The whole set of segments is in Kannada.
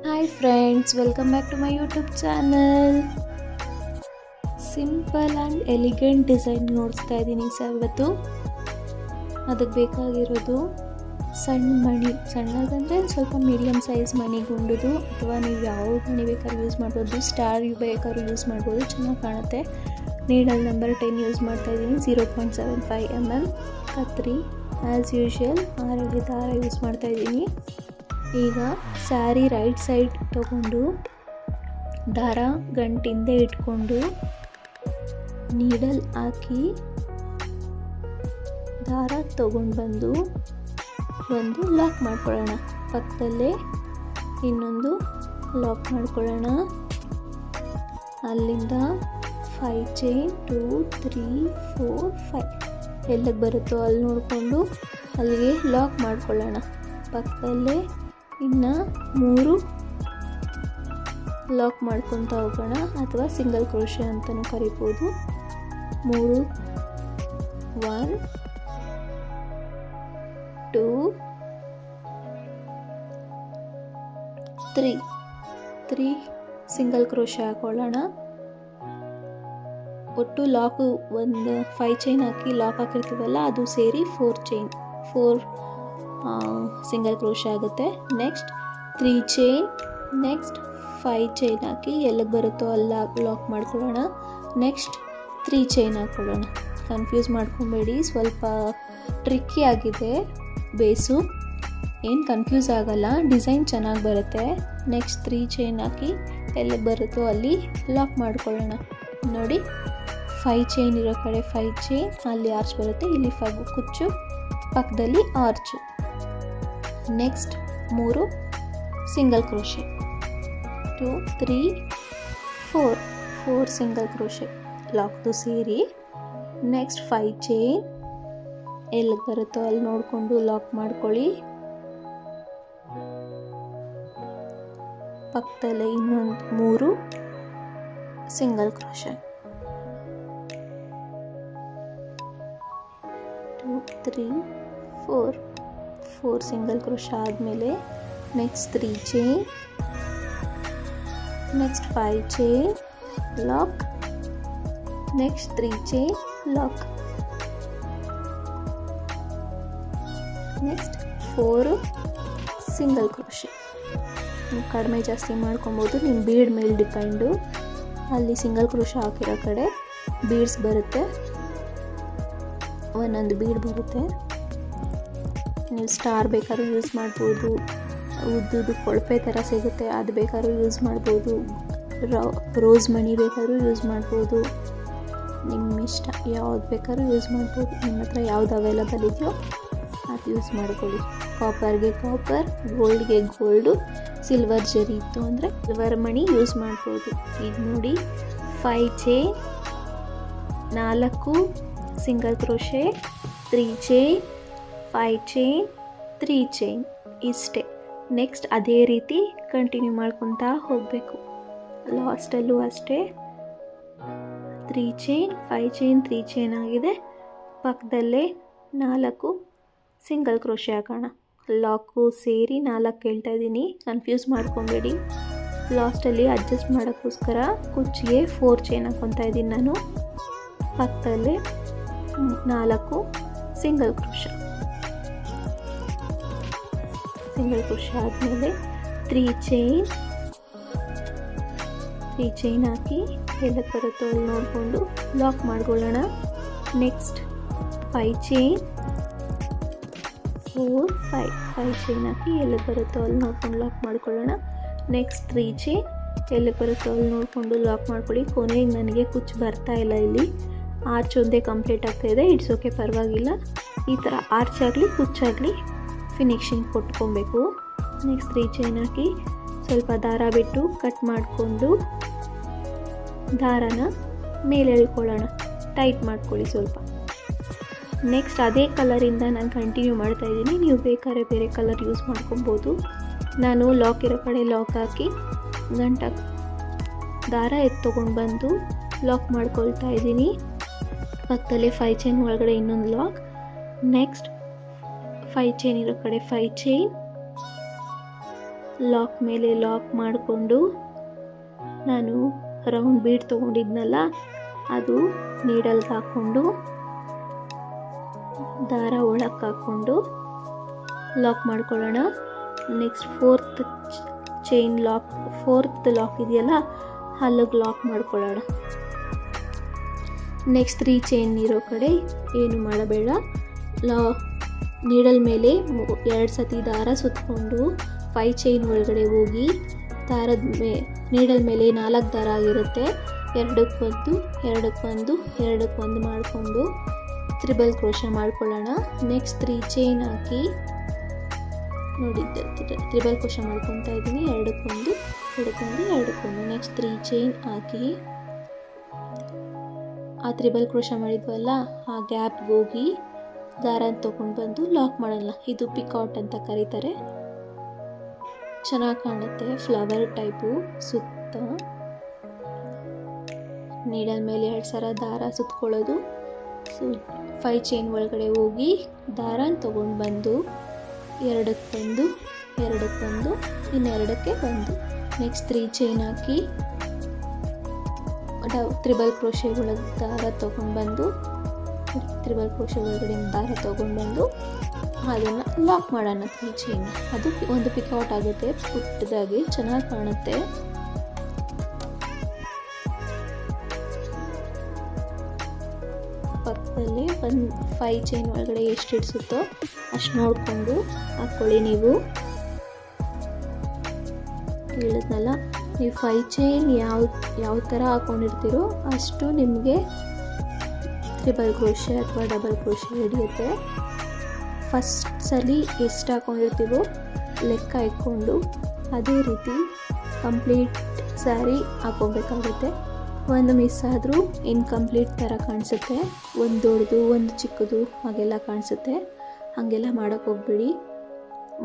Hi friends, welcome back to my YouTube channel. Simple and elegant design ನೋಡ್ತಾ ಇದ್ದೀನಿ ಇವತ್ತು. ಅದಕ್ಕೆ ಬೇಕಾಗಿರೋದು ಸಣ್ಣ ಮಣಿ, ಸಣ್ಣದಂದರೆ ಸ್ವಲ್ಪ ಮೀಡಿಯಮ್ ಸೈಜ್ ಮಣಿಗುಂಡುದು, ಅಥವಾ ನೀವು ಯಾವ ಮಣಿ ಬೇಕಾದ್ರೂ ಯೂಸ್ ಮಾಡ್ಬೋದು. ಸ್ಟಾರ್ ಬೇಕಾದ್ರೂ ಯೂಸ್ ಮಾಡ್ಬೋದು, ಚೆನ್ನಾಗಿ ಕಾಣುತ್ತೆ. ನೀಡಲ್ ನಂಬರ್ 10 ಯೂಸ್ ಮಾಡ್ತಾ ಇದ್ದೀನಿ. 0.75 mm ಕತ್ರಿ ಆ್ಯಸ್ ಯೂಶ್ವಲ್ 6 ದಾರ ಯೂಸ್ ಮಾಡ್ತಾ ಇದ್ದೀನಿ. ಈಗ ಸ್ಯಾರಿ ರೈಟ್ ಸೈಡ್ ತಗೊಂಡು ದಾರ ಗಂಟಿಂದೆ ಇಟ್ಕೊಂಡು ನೀಡಲ್ ಹಾಕಿ ದಾರ ತಗೊಂಡು ಬಂದು ಒಂದು ಲಾಕ್ ಮಾಡ್ಕೊಳ್ಳೋಣ. ಪಕ್ಕದಲ್ಲೇ ಇನ್ನೊಂದು ಲಾಕ್ ಮಾಡ್ಕೊಳ್ಳೋಣ. ಅಲ್ಲಿಂದ 5 ಚೈನ್ 2 3 4 5 ಎಲ್ಲಿಗೆ ಬರುತ್ತೋ ಅಲ್ಲಿ ನೋಡಿಕೊಂಡು ಅಲ್ಲಿಗೆ ಲಾಕ್ ಮಾಡ್ಕೊಳ್ಳೋಣ. ಪಕ್ಕದಲ್ಲೇ ಇನ್ನು 3 ಲಾಕ್ ಮಾಡ್ಕೊತಾ ಹೋಗೋಣ, ಅಥವಾ ಸಿಂಗಲ್ ಕ್ರೋಶೆ ಅಂತಲೂ ಕರಿಬೋದು. 3 1 2 3 ಸಿಂಗಲ್ ಕ್ರೋಶೆ ಹಾಕೊಳ್ಳೋಣ. ಒಟ್ಟು ಲಾಕು ಒಂದು 5 ಚೈನ್ ಹಾಕಿ ಲಾಕ್ ಹಾಕಿರ್ತೀವಲ್ಲ, ಅದು ಸೇರಿ 4 ಸಿಂಗಲ್ ಕ್ರೋಶೆ ಆಗುತ್ತೆ. ನೆಕ್ಸ್ಟ್ 3 ಚೈನ್, ನೆಕ್ಸ್ಟ್ 5 ಚೈನ್ ಹಾಕಿ ಎಲ್ಲಿಗೆ ಬರುತ್ತೋ ಅಲ್ಲಿ ಲಾಕ್ ಮಾಡ್ಕೊಳ್ಳೋಣ. ನೆಕ್ಸ್ಟ್ 3 ಚೈನ್ ಹಾಕ್ಕೊಳ್ಳೋಣ. ಕನ್ಫ್ಯೂಸ್ ಮಾಡ್ಕೊಬೇಡಿ, ಸ್ವಲ್ಪ ಟ್ರಿಕ್ಕಿ ಆಗಿದೆ ಬೇಸು, ಏನು ಕನ್ಫ್ಯೂಸ್ ಆಗಲ್ಲ, ಡಿಸೈನ್ ಚೆನ್ನಾಗಿ ಬರುತ್ತೆ. ನೆಕ್ಸ್ಟ್ 3 ಚೈನ್ ಹಾಕಿ ಎಲ್ಲಿಗೆ ಬರುತ್ತೋ ಅಲ್ಲಿ ಲಾಕ್ ಮಾಡ್ಕೊಳ್ಳೋಣ. ನೋಡಿ, 5 ಚೈನ್ ಇರೋ ಕಡೆ 5 ಚೈನ್, ಅಲ್ಲಿ ಆರ್ಚ್ ಬರುತ್ತೆ, ಇಲ್ಲಿ 5 ಕುಚ್ಚು, ಪಕ್ಕದಲ್ಲಿ arch. Next 3 single crochet, 2 3 4 single crochet ಲಾಕ್ದು ಸೇರಿ. ನೆಕ್ಸ್ಟ್ 5 ಚೈನ್ ಎಲ್ಲಿಗೆ ಬರುತ್ತೋ ಅಲ್ಲಿ ನೋಡಿಕೊಂಡು ಲಾಕ್ ಮಾಡ್ಕೊಳ್ಳಿ. ಪಕ್ಕದಲ್ಲೇ ಇನ್ನೊಂದು 3 ಸಿಂಗಲ್ ಕ್ರೋಶೆ, 2 3 4 ಸಿಂಗಲ್ ಕ್ರೋಶೆ ಆದಮೇಲೆ next 3 chain, next 5 chain lock, next 3 chain lock, next 4 single crochet. ನೀವು ಕಡಿಮೆ ಜಾಸ್ತಿ ಮಾಡ್ಕೊಬೋದು, ನಿಮ್ಮ ಬೀಡ್ ಮೇಲೆ ಡಿಪೆಂಡು. ಅಲ್ಲಿ ಸಿಂಗಲ್ ಕ್ರೋಶೆ ಹಾಕಿರೋ ಕಡೆ ಬೀಡ್ಸ್ ಬರುತ್ತೆ, ಒಂದೊಂದು ಬೀಡ್ ಬರುತ್ತೆ. ನೀವು ಸ್ಟಾರ್ ಬೇಕಾದ್ರೂ ಯೂಸ್ ಮಾಡ್ಬೋದು, ಉದ್ದುದು ಕೊಳಪೆ ಥರ ಸಿಗುತ್ತೆ, ಅದು ಬೇಕಾದ್ರೂ ಯೂಸ್ ಮಾಡ್ಬೋದು. ರೋಸ್ ಮಣಿ ಬೇಕಾದ್ರೂ ಯೂಸ್ ಮಾಡ್ಬೋದು, ನಿಮ್ಮ ಇಷ್ಟ, ಯಾವ್ದು ಬೇಕಾದ್ರೂ ಯೂಸ್ ಮಾಡ್ಬೋದು. ನಿಮ್ಮ ಹತ್ರ ಯಾವ್ದು ಅವೈಲಬಲ್ ಇದೆಯೋ ಅದು ಯೂಸ್ ಮಾಡ್ಕೊಳ್ಳಿ. ಕಾಪರ್ಗೆ ಕಾಪರ್, ಗೋಲ್ಡ್ಗೆ ಗೋಲ್ಡು, ಸಿಲ್ವರ್ ಜರಿ ಇತ್ತು ಅಂದರೆ ಸಿಲ್ವರ್ ಮಣಿ ಯೂಸ್ ಮಾಡ್ಬೋದು. ಈಗ ನೋಡಿ, 5 chain 4 single crochet, 3 chain 5 chain 3 chain ಇಷ್ಟೇ. ನೆಕ್ಸ್ಟ್ ಅದೇ ರೀತಿ ಕಂಟಿನ್ಯೂ ಮಾಡ್ಕೊತಾ ಹೋಗಬೇಕು. ಲಾಸ್ಟಲ್ಲೂ ಅಷ್ಟೇ 3 ಚೈನ್ 5 ಚೈನ್ 3 ಚೈನ್ ಆಗಿದೆ. ಪಕ್ಕದಲ್ಲೇ 4 ಸಿಂಗಲ್ ಕ್ರೋಶೆ ಹಾಕೋಣ. ಲಾಕು ಸೇರಿ 4 ಹೇಳ್ತಾ ಇದ್ದೀನಿ, ಕನ್ಫ್ಯೂಸ್ ಮಾಡ್ಕೊಬೇಡಿ. ಲಾಸ್ಟಲ್ಲಿ ಅಡ್ಜಸ್ಟ್ ಮಾಡೋಕ್ಕೋಸ್ಕರ ಕುಚ್ಚಿಗೆ 4 ಚೈನ್ ಹಾಕ್ಕೊತಾ ಇದ್ದೀನಿ ನಾನು. ಪಕ್ಕದಲ್ಲೇ 4 ಸಿಂಗಲ್ ಕ್ರೋಶೆ ಆದಮೇಲೆ 3 ಚೈನ್ ಹಾಕಿ ಎಲ್ಲ ಬರುತ್ತೋ ಅಲ್ಲಿ ನೋಡಿಕೊಂಡು ಲಾಕ್ ಮಾಡ್ಕೊಳ್ಳೋಣ. ನೆಕ್ಸ್ಟ್ 5 ಚೈನ್ 4 5 ಚೈನ್ ಹಾಕಿ ಎಲ್ಲ ಬರುತ್ತೋ ಅಲ್ಲಿ ನೋಡ್ಕೊಂಡು ಲಾಕ್ ಮಾಡ್ಕೊಳ್ಳೋಣ. ನೆಕ್ಸ್ಟ್ 3 ಚೈನ್ ಎಲ್ಲ ಬರುತ್ತೋ ಅಲ್ಲಿ ನೋಡಿಕೊಂಡು ಲಾಕ್ ಮಾಡ್ಕೊಳ್ಳಿ. ಕೊನೆಗೆ ನನಗೆ ಕುಚ್ಚು ಬರ್ತಾ ಇಲ್ಲ, ಇಲ್ಲಿ ಆರ್ಚ್ ಒಂದೇ ಕಂಪ್ಲೀಟ್ ಆಗ್ತಾಯಿದೆ. ಇಟ್ಸ್ ಓಕೆ, ಪರವಾಗಿಲ್ಲ. ಈ ಥರ ಆರ್ಚ್ ಆಗಲಿ ಕುಚ್ಚಾಗಲಿ ಫಿನಿಶಿಂಗ್ ಕೊಟ್ಕೊಬೇಕು. ನೆಕ್ಸ್ಟ್ 3 ಚೈನ್ ಹಾಕಿ ಸ್ವಲ್ಪ ದಾರ ಬಿಟ್ಟು ಕಟ್ ಮಾಡಿಕೊಂಡು ದಾರನ ಮೇಲೆ ಎಳ್ಕೊಳ್ಳೋಣ, ಟೈಟ್ ಮಾಡ್ಕೊಳ್ಳಿ ಸ್ವಲ್ಪ. ನೆಕ್ಸ್ಟ್ ಅದೇ ಕಲರಿಂದ ನಾನು ಕಂಟಿನ್ಯೂ ಮಾಡ್ತಾಯಿದ್ದೀನಿ, ನೀವು ಬೇಕಾದ್ರೆ ಬೇರೆ ಕಲರ್ ಯೂಸ್ ಮಾಡ್ಕೊಬೋದು. ನಾನು ಲಾಕ್ ಇರೋ ಕಡೆ ಲಾಕ್ ಹಾಕಿ ದಾರ ತೊಗೊಂಡು ಬಂದು ಲಾಕ್ ಮಾಡ್ಕೊಳ್ತಾ ಇದ್ದೀನಿ. ಪಕ್ಕದಲ್ಲೇ 5 ಚೈನ್ ಒಳಗಡೆ ಇನ್ನೊಂದು ಲಾಕ್. ನೆಕ್ಸ್ಟ್ 5 ಚೈನ್ ಇರೋ ಕಡೆ 5 ಚೈನ್ ಲಾಕ್ ಮೇಲೆ ಲಾಕ್ ಮಾಡಿಕೊಂಡು ನಾನು ರೌಂಡ್ ಬೀಡ್ ತೊಗೊಂಡಿದ್ನಲ್ಲ ಅದು ನೀಡಲ್ಗೆ ಹಾಕ್ಕೊಂಡು ದಾರ ಒಳಕ್ಕೆ ಹಾಕ್ಕೊಂಡು ಲಾಕ್ ಮಾಡ್ಕೊಳ್ಳೋಣ. ನೆಕ್ಸ್ಟ್ ಫೋರ್ತ್ ಲಾಕ್ ಇದೆಯಲ್ಲ ಅಲ್ಲಿಗೆ ಲಾಕ್ ಮಾಡ್ಕೊಳ್ಳೋಣ. ನೆಕ್ಸ್ಟ್ 3 ಚೈನ್ ಇರೋ ಕಡೆ ಏನು ಮಾಡಬೇಡ, ನೀಡಲ್ ಮೇಲೆ 2 ಸತಿ ದಾರ ಸುತ್ತಕೊಂಡು 5 ಚೈನ್ ಒಳಗಡೆ ಹೋಗಿ ನೀಡಲ್ ಮೇಲೆ 4 ದಾರ ಆಗಿರುತ್ತೆ, 2 ಮಾಡಿಕೊಂಡು ತ್ರಿಬಲ್ ಕ್ರೋಶ ಮಾಡ್ಕೊಳ್ಳೋಣ. ನೆಕ್ಸ್ಟ್ 3 ಚೈನ್ ಹಾಕಿ ನೋಡಿ ತ್ರಿಬಲ್ ಕ್ರೋಶ ಮಾಡ್ಕೊತಾ ಇದ್ದೀನಿ. 2 ನೆಕ್ಸ್ಟ್ 3 ಚೈನ್ ಹಾಕಿ ಆ ತ್ರಿಬಲ್ ಕ್ರೋಶ ಮಾಡಿದ್ವಲ್ಲ ಆ ಗ್ಯಾಪ್ಗೆ ಹೋಗಿ ದಾರ ತೊಗೊಂಡು ಬಂದು ಲಾಕ್ ಮಾಡೋಣ. ಇದು ಪಿಕಾಟ್ ಅಂತ ಕರೀತಾರೆ. ಚೆನ್ನಾಗಿ ಕಾಣುತ್ತೆ, ಫ್ಲವರ್ ಟೈಪು. ಸುತ್ತ ನೀಡಲ್ ಮೇಲೆ 2 ಸಲ ದಾರ ಸುತ್ಕೊಳ್ಳೋದು. 5 ಚೈನ್ ಒಳಗಡೆ ಹೋಗಿ ದಾರ ತೊಗೊಂಡು ಬಂದು 2ಕ್ಕೆ ಇನ್ನೆರಡಕ್ಕೆ ಬಂದು ನೆಕ್ಸ್ಟ್ 3 ಚೈನ್ ಹಾಕಿ ತ್ರಿಬಲ್ ಕ್ರೋಶೆ ಒಳಗೆ ದಾರ ತೊಗೊಂಡು ಬಂದು ಅದನ್ನು ಲಾಕ್ ಮಾಡೋಣ 3 ಚೈನ್. ಅದು ಒಂದು ಪಿಕೌಟ್ ಆಗುತ್ತೆ, ಪುಟ್ಟದಾಗಿ ಚೆನ್ನಾಗಿ ಕಾಣುತ್ತೆ. ಪಕ್ಕದಲ್ಲಿ 5 ಚೈನ್ ಒಳಗಡೆ ಎಷ್ಟು ಇಡಿಸುತ್ತೋ ಅಷ್ಟು ನೋಡಿಕೊಂಡು ಹಾಕ್ಕೊಳ್ಳಿ. ನೀವು ಹೇಳಿದ್ನಲ್ಲ, ನೀವು 5 ಚೈನ್ ಯಾವ ಥರ ಹಾಕ್ಕೊಂಡಿರ್ತೀರೋ ಅಷ್ಟು ನಿಮಗೆ ತ್ರಿಬಲ್ ಕ್ರೋಶೆ ಅಥವಾ ಡಬಲ್ ಕ್ರೋಶೆ ಹಿಡಿಯುತ್ತೆ. ಫಸ್ಟ್ ಸಲ ಎಷ್ಟು ಹಾಕ್ಕೊಂಡಿರ್ತೀವೋ ಲೆಕ್ಕ ಇಟ್ಕೊಂಡು ಅದೇ ರೀತಿ ಕಂಪ್ಲೀಟ್ ಸ್ಯಾರಿ ಹಾಕ್ಕೋಬೇಕಾಗುತ್ತೆ. ಒಂದು ಮಿಸ್ ಆದರೂ ಇನ್ಕಂಪ್ಲೀಟ್ ಥರ ಕಾಣಿಸುತ್ತೆ, ಒಂದು ದೊಡ್ಡದು ಒಂದು ಚಿಕ್ಕದು ಹಾಗೆಲ್ಲ ಕಾಣಿಸುತ್ತೆ. ಹಾಗೆಲ್ಲ ಮಾಡೋಕ್ಕೆ ಹೋಗ್ಬೇಡಿ.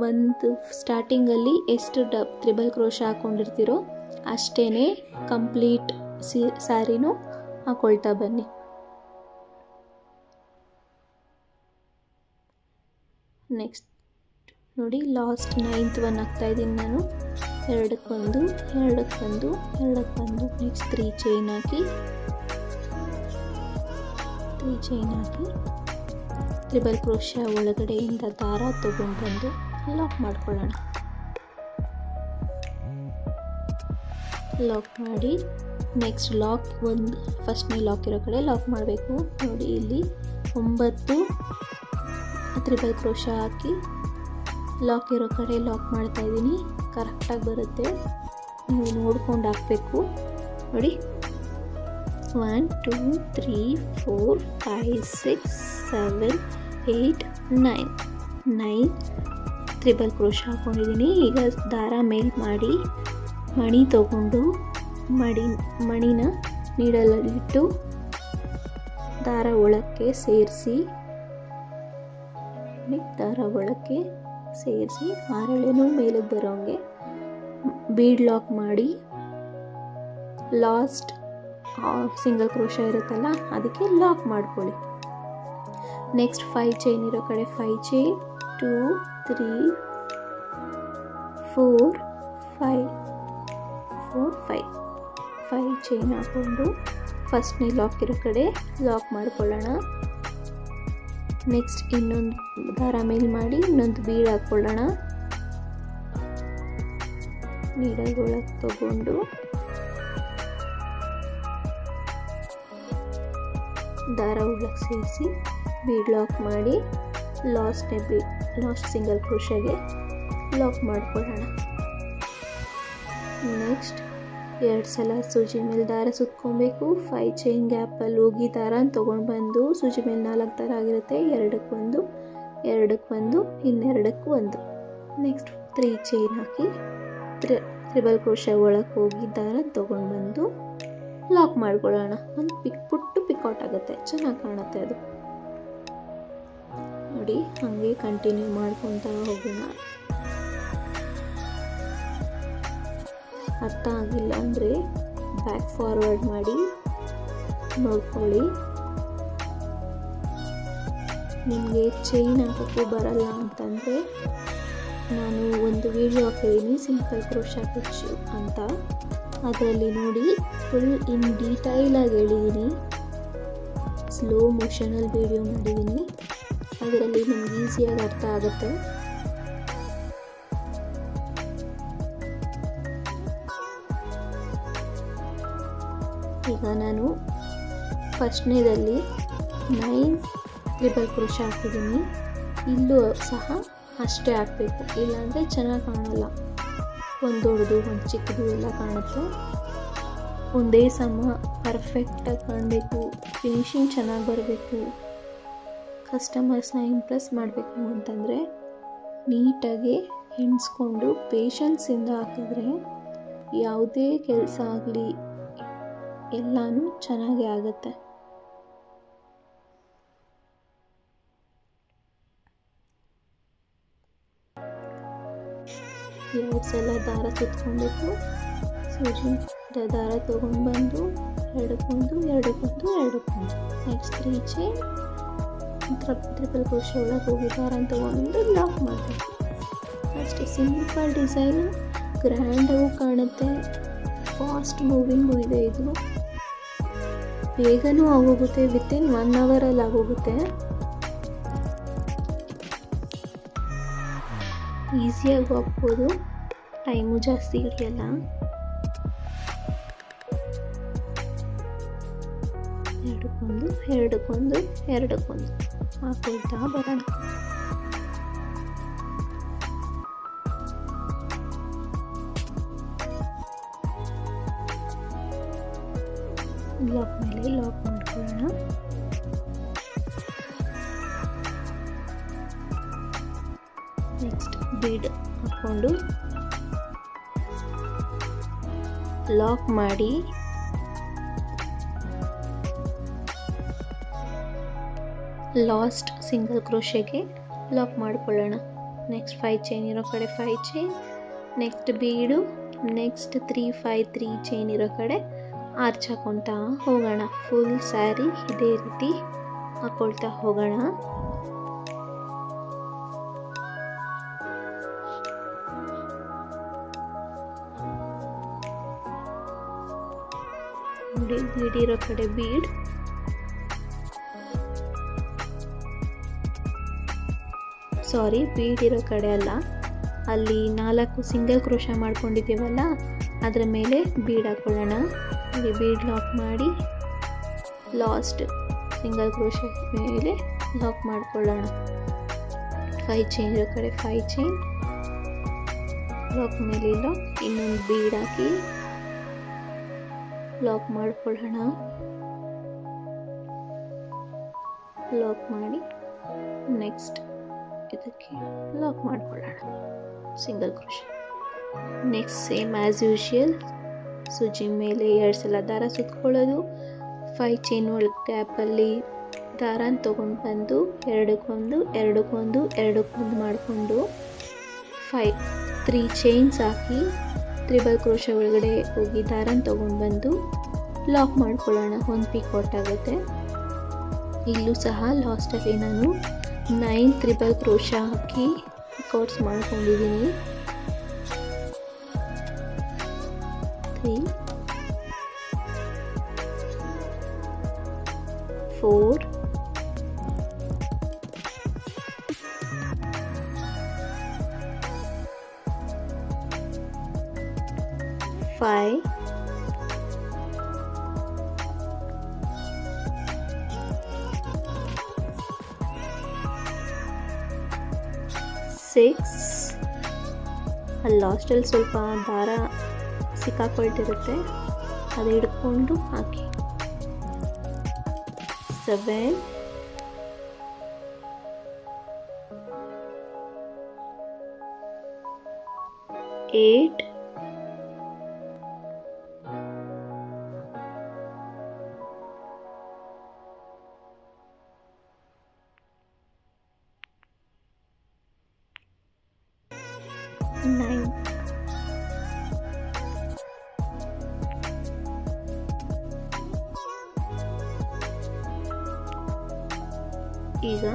ಒಂದು ಸ್ಟಾರ್ಟಿಂಗಲ್ಲಿ ಎಷ್ಟು ತ್ರಿಬಲ್ ಕ್ರೋಶ ಹಾಕ್ಕೊಂಡಿರ್ತೀರೋ ಅಷ್ಟೇ ಕಂಪ್ಲೀಟ್ ಸ್ಯಾರಿನೂ ಹಾಕ್ಕೊಳ್ತಾ ಬನ್ನಿ. ನೆಕ್ಸ್ಟ್ ನೋಡಿ, ಲಾಸ್ಟ್ 9th ಒನ್ ಹಾಕ್ತಾಯಿದ್ದೀನಿ ನಾನು. 2ಕ್ಕೆ 1 ನೆಕ್ಸ್ಟ್ 3 ಚೈನ್ ಹಾಕಿ ತ್ರಿಬಲ್ ಕ್ರೋಶ ಒಳಗಡೆಯಿಂದ ದಾರ ತೊಗೊಂಡು ಬಂದು ಲಾಕ್ ಮಾಡ್ಕೊಳ್ಳೋಣ. ಲಾಕ್ ಮಾಡಿ ನೆಕ್ಸ್ಟ್ ಫಸ್ಟ್ನೇ ಲಾಕ್ ಇರೋ ಕಡೆ ಲಾಕ್ ಮಾಡಬೇಕು. ನೋಡಿ ಇಲ್ಲಿ 9 ತ್ರಿಬಲ್ ಕ್ರೋಶ ಹಾಕಿ ಲಾಕ್ ಇರೋ ಕಡೆ ಲಾಕ್ ಮಾಡ್ತಾ ಇದ್ದೀನಿ. ಕರೆಕ್ಟಾಗಿ ಬರುತ್ತೆ, ನೀವು ನೋಡ್ಕೊಂಡು ಹಾಕಬೇಕು. ನೋಡಿ 1 2 3 4 5 6 7 8 9 ತ್ರಿಬಲ್ ಕ್ರೋಶ ಹಾಕ್ಕೊಂಡಿದ್ದೀನಿ. ಈಗ ದಾರ ಮೇಲ್ ಮಾಡಿ ಮಣಿ ತಗೊಂಡು ಮಣಿನ ನೀಡಲಿಟ್ಟು ದಾರ ಒಳಕ್ಕೆ ಸೇರಿಸಿ ಆರಳೆನೂ ಮೇಲಕ್ಕೆ ಬರೋಂಗೆ ಬೀಡ್ ಲಾಕ್ ಮಾಡಿ ಲಾಸ್ಟ್ ಸಿಂಗಲ್ ಕ್ರೋಶ ಇರುತ್ತಲ್ಲ ಅದಕ್ಕೆ ಲಾಕ್ ಮಾಡ್ಕೊಳ್ಳಿ. ನೆಕ್ಸ್ಟ್ 5 ಚೈನ್ ಇರೋ ಕಡೆ 5 ಚೈನ್ 2 3 4 5 ಚೈನ್ ಹಾಕ್ಕೊಂಡು ಫಸ್ಟ್ನೇ ಲಾಕ್ ಇರೋ ಕಡೆ ಲಾಕ್ ಮಾಡ್ಕೊಳ್ಳೋಣ. ನೆಕ್ಸ್ಟ್ ಇನ್ನೊಂದು ದಾರ ಮೇಲ್ ಮಾಡಿ ಇನ್ನೊಂದು ಬೀಡ್ ಹಾಕ್ಕೊಳ್ಳೋಣ. ನೀಡಲ್ ಒಳಗೆ ತಗೊಂಡು ದಾರ ಒಳಗೆ ಸೇರಿಸಿ ಬೀಡ್ ಲಾಕ್ ಮಾಡಿ ಲಾಸ್ಟ್ ಸಿಂಗಲ್ ಕ್ರೋಶಗೆ ಲಾಕ್ ಮಾಡ್ಕೊಳ್ಳೋಣ. ನೆಕ್ಸ್ಟ್ 2 ಸಲ ಸೂಜಿ ಮೇಲೆ ದಾರ ಸುತ್ಕೊಬೇಕು. 5 ಚೈನ್ ಗ್ಯಾಪಲ್ಲಿ ಹೋಗಿ ದಾರ ತೊಗೊಂಡು ಬಂದು ಸೂಜಿ ಮೇಲೆ 4 ದಾರ ಆಗಿರುತ್ತೆ, 2ಕ್ಕೆ 1 ಇನ್ನೆರಡಕ್ಕೂ 1. ನೆಕ್ಸ್ಟ್ 3 ಚೈನ್ ಹಾಕಿ ತ್ರಿಬಲ್ ಕ್ರೋಶ ಒಳಗೆ ಹೋಗಿ ದಾರ ತೊಗೊಂಡು ಬಂದು ಲಾಕ್ ಮಾಡ್ಕೊಳ್ಳೋಣ. ಒಂದು ಪುಟ್ಟು ಪಿಕೌಟ್ ಆಗುತ್ತೆ, ಚೆನ್ನಾಗಿ ಕಾಣುತ್ತೆ ಅದು. ನೋಡಿ ಹಾಗೆ ಕಂಟಿನ್ಯೂ ಮಾಡ್ಕೊತಾ ಹೋಗೋಣ. ಅರ್ಥ ಆಗಿಲ್ಲ ಅಂದರೆ ಬ್ಯಾಕ್ ಫಾರ್ವರ್ಡ್ ಮಾಡಿ ನೋಡ್ಕೊಳ್ಳಿ. ನಿಮಗೆ ಚೈನ್ ಹಾಕೋಕ್ಕೂ ಬರಲ್ಲ ಅಂತಂದರೆ ನಾನು ಒಂದು ವಿಡಿಯೋ ಹಾಕಿದ್ದೀನಿ ಸಿಂಪಲ್ ಕ್ರೋಶಾ ಕುಚ್ಚು ಅಂತ, ಅದರಲ್ಲಿ ನೋಡಿ ಫುಲ್ ಇನ್ ಡೀಟೈಲಾಗಿ ಹೇಳಿದ್ದೀನಿ. ಸ್ಲೋ ಮೋಷನಲ್ಲಿ ವಿಡಿಯೋ ಮಾಡಿದ್ದೀನಿ, ಅದರಲ್ಲಿ ನಿಮ್ಗೆ ಈಸಿಯಾಗಿ ಅರ್ಥ ಆಗುತ್ತೆ. ಈಗ ನಾನು ಫಸ್ಟ್ನೇದಲ್ಲಿ 9 ಟ್ರಿಪಲ್ ಕ್ರೋಶಾ ಹಾಕಿದ್ದೀನಿ. ಇಲ್ಲೂ ಸಹ ಅಷ್ಟೇ ಹಾಕಬೇಕು, ಇಲ್ಲಾಂದರೆ ಚೆನ್ನಾಗಿ ಕಾಣಲ್ಲ. ಒಂದು ದೊಡ್ಡದು ಒಂದು ಚಿಕ್ಕದು ಎಲ್ಲ ಕಾಣುತ್ತೆ. ಒಂದೇ ಸಮ ಪರ್ಫೆಕ್ಟಾಗಿ ಕಾಣಬೇಕು, ಫಿನಿಶಿಂಗ್ ಚೆನ್ನಾಗಿ ಬರಬೇಕು, ಕಸ್ಟಮರ್ಸ್ನ ಇಂಪ್ರೆಸ್ ಮಾಡಬೇಕು ಅಂತಂದರೆ ನೀಟಾಗಿ ಹೆಣಿಸ್ಕೊಂಡು ಪೇಷನ್ಸಿಂದ ಹಾಕಿದ್ರೆ ಯಾವುದೇ ಕೆಲಸ ಆಗಲಿ ಎಲ್ಲನೂ ಚೆನ್ನಾಗೇ ಆಗುತ್ತೆ. ಎರಡು ಸಲ ದಾರ ಸುತ್ಕೊಬೇಕು, ಸೂಜಿ ದಾರ ತೊಗೊಂಡು ಬಂದು ಎರಡಕ್ಕೊಂದು ನೆಕ್ಸ್ಟ್ 3 ಚೈನ್ ಟ್ರಿಪಲ್ ಕ್ರೋಶಾ ಒಳಗೆ ಹೋಗಿ ದಾರನ ತೊಗೊಂಡು ಲಾಕ್ ಮಾಡಬೇಕು. ಅಷ್ಟೇ, ಸಿಂಪಲ್ ಡಿಸೈನು, ಗ್ರ್ಯಾಂಡಾಗೂ ಕಾಣುತ್ತೆ, ಫಾಸ್ಟ್ ಮೂವಿಂಗು ಇದೆ. ಇದು ಬೇಗನೂ ಆಗೋಗುತ್ತೆ, ವಿತಿನ್ 1 ಅವರಲ್ಲಿ ಆಗೋಗುತ್ತೆ. ಈಸಿಯಾಗಿ ಹಾಕ್ಬೋದು, ಟೈಮು ಜಾಸ್ತಿ ಹಿಡಿಯಲ್ಲ. ಎರಡಕ್ಕೊಂದು ಹಾಕೊಳ್ತಾ ಬರೋಣ. ಲಾಕ್ ಮೇಲೆ ಲಾಕ್ ಮಾಡ್ಕೊಳ್ಳೋಣ. ನೆಕ್ಸ್ಟ್ ಬೀಡ್ ಹಾಕ್ಕೊಂಡು ಲಾಕ್ ಮಾಡಿ ಲಾಸ್ಟ್ ಸಿಂಗಲ್ ಕ್ರೋಶೆಗೆ ಲಾಕ್ ಮಾಡ್ಕೊಳ್ಳೋಣ. ನೆಕ್ಸ್ಟ್ 5 ಚೈನ್ ಇರೋ ಕಡೆ 5 ಚೈನ್, ನೆಕ್ಸ್ಟ್ ಬೀಡು, ನೆಕ್ಸ್ಟ್ 3 5 3 ಚೈನ್ ಇರೋ ಕಡೆ ಆರ್ಚ್ ಹಾಕೊಳ್ತಾ ಹೋಗೋಣ. ಫುಲ್ ಸ್ಯಾರಿ ಇದೇ ರೀತಿ ಹಾಕೊಳ್ತಾ ಹೋಗೋಣ. ಬೀಡ್ ಇರೋ ಕಡೆ ಬೀಡ್, ಬೀಡ್ ಇರೋ ಕಡೆ ಅಲ್ಲ, ಅಲ್ಲಿ 4 ಸಿಂಗಲ್ ಕ್ರೋಶಾ ಮಾಡ್ಕೊಂಡಿದ್ದೀವಲ್ಲ ಅದರ ಮೇಲೆ ಬೀಡ್ ಹಾಕೊಳ್ಳೋಣ. ಇಲ್ಲಿ ಬೀಡ್ ಲಾಕ್ ಮಾಡಿ ಲಾಸ್ಟ್ ಸಿಂಗಲ್ ಕ್ರೋಶಾ ಮೇಲೆ ಲಾಕ್ ಮಾಡ್ಕೊಳ್ಳೋಣ. 5 ಚೈನ್ ಇರೋ ಕಡೆ 5 ಚೈನ್, ಲಾಕ್ ಮೇಲೆ ಲಾಕ್, ಇನ್ನೊಂದು ಬೀಡ್ ಹಾಕಿ ಲಾಕ್ ಮಾಡ್ಕೊಳ್ಳೋಣ. ಲಾಕ್ ಮಾಡಿ ನೆಕ್ಸ್ಟ್ ಇದಕ್ಕೆ ಲಾಕ್ ಮಾಡ್ಕೊಳ್ಳೋಣ, single crochet. Next same as usual ಸೂಜಿ ಮೇಲೆ 2 ಸಲ ದಾರ ಸುತ್ಕೊಳ್ಳೋದು. 5 ಚೈನ್ ಒಳಗೆ ಗ್ಯಾಪಲ್ಲಿ ದಾರನ ತೊಗೊಂಡು ಬಂದು ಎರಡಕ್ಕೊಂದು ಮಾಡಿಕೊಂಡು 3 ಚೈನ್ಸ್ ಹಾಕಿ ಟ್ರಿಪಲ್ ಕ್ರೋಶಾ ಒಳಗಡೆ ಹೋಗಿ ದಾರನ ತೊಗೊಂಡು ಬಂದು ಲಾಕ್ ಮಾಡ್ಕೊಳ್ಳೋಣ. ಒಂದು ಪಿಕಾಟ್ ಆಗುತ್ತೆ. ಇಲ್ಲೂ ಸಹ ಲಾಸ್ಟಲ್ಲಿ ನಾನು 9 ಟ್ರಿಪಲ್ ಕ್ರೋಶಾ ಹಾಕಿ ಪಿಕಾಟ್ಸ್ ಮಾಡ್ಕೊಂಡಿದ್ದೀನಿ. 3 4 5 6 ಅಲ್ಲಿ ಲಾಸ್ಟಲ್ಲಿ ಸ್ವಲ್ಪ ದಾರ ಸಿಕ್ಕಾಕೊಳ್ತಿರುತ್ತೆ, ಅದು ಹಿಡ್ಕೊಂಡು ಹಾಕಿ. 7 8 9. ಈಗ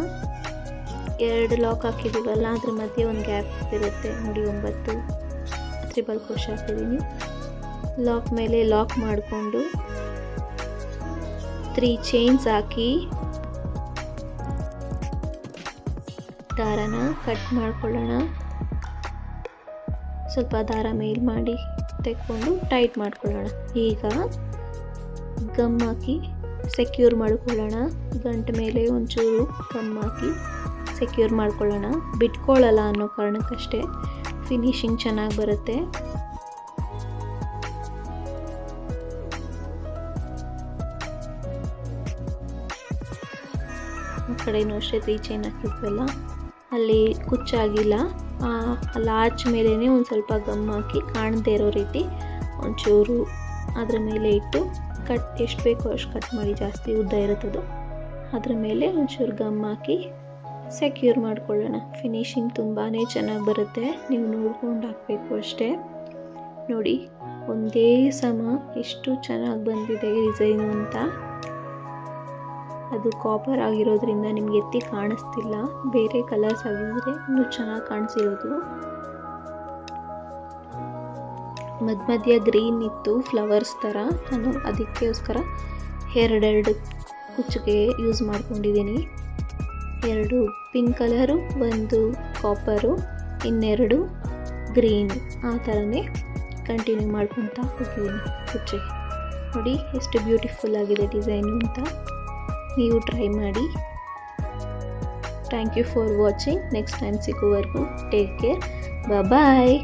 2 ಲಾಕ್ ಹಾಕಿದ್ದೀವಲ್ಲ ಅದ್ರ ಮಧ್ಯೆ ಒಂದು ಗ್ಯಾಪ್ ಇರುತ್ತೆ ನೋಡಿ, 9 ತ್ರಿಬಲ್ ಕ್ರೋಶೆ ಹಾಕಿದ್ದೀನಿ. ಲಾಕ್ ಮೇಲೆ ಲಾಕ್ ಮಾಡಿಕೊಂಡು 3 ಚೈನ್ಸ್ ಹಾಕಿ ದಾರನ ಕಟ್ ಮಾಡ್ಕೊಳ್ಳೋಣ. ಸ್ವಲ್ಪ ದಾರ ಮೇಲ್ ಮಾಡಿ ತೆಕ್ಕೊಂಡು ಟೈಟ್ ಮಾಡ್ಕೊಳ್ಳೋಣ. ಈಗ ಗಮ್ ಹಾಕಿ ಸೆಕ್ಯೂರ್ ಮಾಡ್ಕೊಳ್ಳೋಣ. ಗಂಟು ಮೇಲೆ ಒಂಚೂರು ಗಮ್ ಹಾಕಿ ಸೆಕ್ಯೂರ್ ಮಾಡ್ಕೊಳ್ಳೋಣ. ಬಿಟ್ಕೊಳ್ಳಲ್ಲ ಅನ್ನೋ ಕಾರಣಕ್ಕಷ್ಟೇ, ಫಿನಿಶಿಂಗ್ ಚೆನ್ನಾಗಿ ಬರುತ್ತೆ. ಆ ಕಡೆನೂ ಅಷ್ಟೇ 3 ಚೈನ್ ಹಾಕಿದ್ವಲ್ಲ ಅಲ್ಲಿ ಕುಚ್ಚಾಗಿಲ್ಲ, ಅಲ್ಲಿ ಆರ್ಚ್ ಮೇಲೇ ಒಂದು ಸ್ವಲ್ಪ ಗಮ್ ಹಾಕಿ ಕಾಣದೇ ಇರೋ ರೀತಿ ಒಂಚೂರು ಅದ್ರ ಮೇಲೆ ಇಟ್ಟು ಕಟ್ ಎಷ್ಟು ಬೇಕೋ ಅಷ್ಟು ಕಟ್ ಮಾಡಿ, ಜಾಸ್ತಿ ಉದ್ದ ಇರುತ್ತದು. ಅದ್ರ ಮೇಲೆ ಒಂಚೂರು ಗಮ್ ಹಾಕಿ ಸೆಕ್ಯೂರ್ ಮಾಡ್ಕೊಳ್ಳೋಣ. ಫಿನಿಶಿಂಗ್ ತುಂಬಾ ಚೆನ್ನಾಗಿ ಬರುತ್ತೆ, ನೀವು ನೋಡ್ಕೊಂಡು ಹಾಕಬೇಕು ಅಷ್ಟೇ. ನೋಡಿ ಒಂದೇ ಸಮ ಎಷ್ಟು ಚೆನ್ನಾಗಿ ಬಂದಿದೆ ಡಿಸೈನು ಅಂತ. ಅದು ಕಾಪರ್ ಆಗಿರೋದ್ರಿಂದ ನಿಮ್ಗೆ ಎತ್ತಿ ಕಾಣಿಸ್ತಿಲ್ಲ, ಬೇರೆ ಕಲರ್ಸ್ ಆಗಿದ್ರೆ ಇನ್ನೂ ಚೆನ್ನಾಗಿ ಕಾಣಿಸಿರೋದು. ಮಧ್ಯ ಗ್ರೀನ್ ಇತ್ತು ಫ್ಲವರ್ಸ್ ಥರ, ನಾನು ಅದಕ್ಕೋಸ್ಕರ 2 ಕುಚ್ಚಿಗೆ ಯೂಸ್ ಮಾಡ್ಕೊಂಡಿದ್ದೀನಿ. 2 ಪಿಂಕ್ ಕಲರು, 1 ಕಾಪರು, 2 ಗ್ರೀನು, ಆ ಥರನೇ ಕಂಟಿನ್ಯೂ ಮಾಡ್ಕೊತಾ ಹೋಗಿದ್ದೀನಿ ಕುಚ್ಚಿಗೆ. ನೋಡಿ ಎಷ್ಟು ಬ್ಯೂಟಿಫುಲ್ ಆಗಿದೆ ಡಿಸೈನು ಅಂತ. ನೀವು ಟ್ರೈ ಮಾಡಿ. Thank you for watching. Next time ಸಿಗೋವರೆಗೂ ಟೇಕ್ ಕೇರ್, ಬಾಯ್.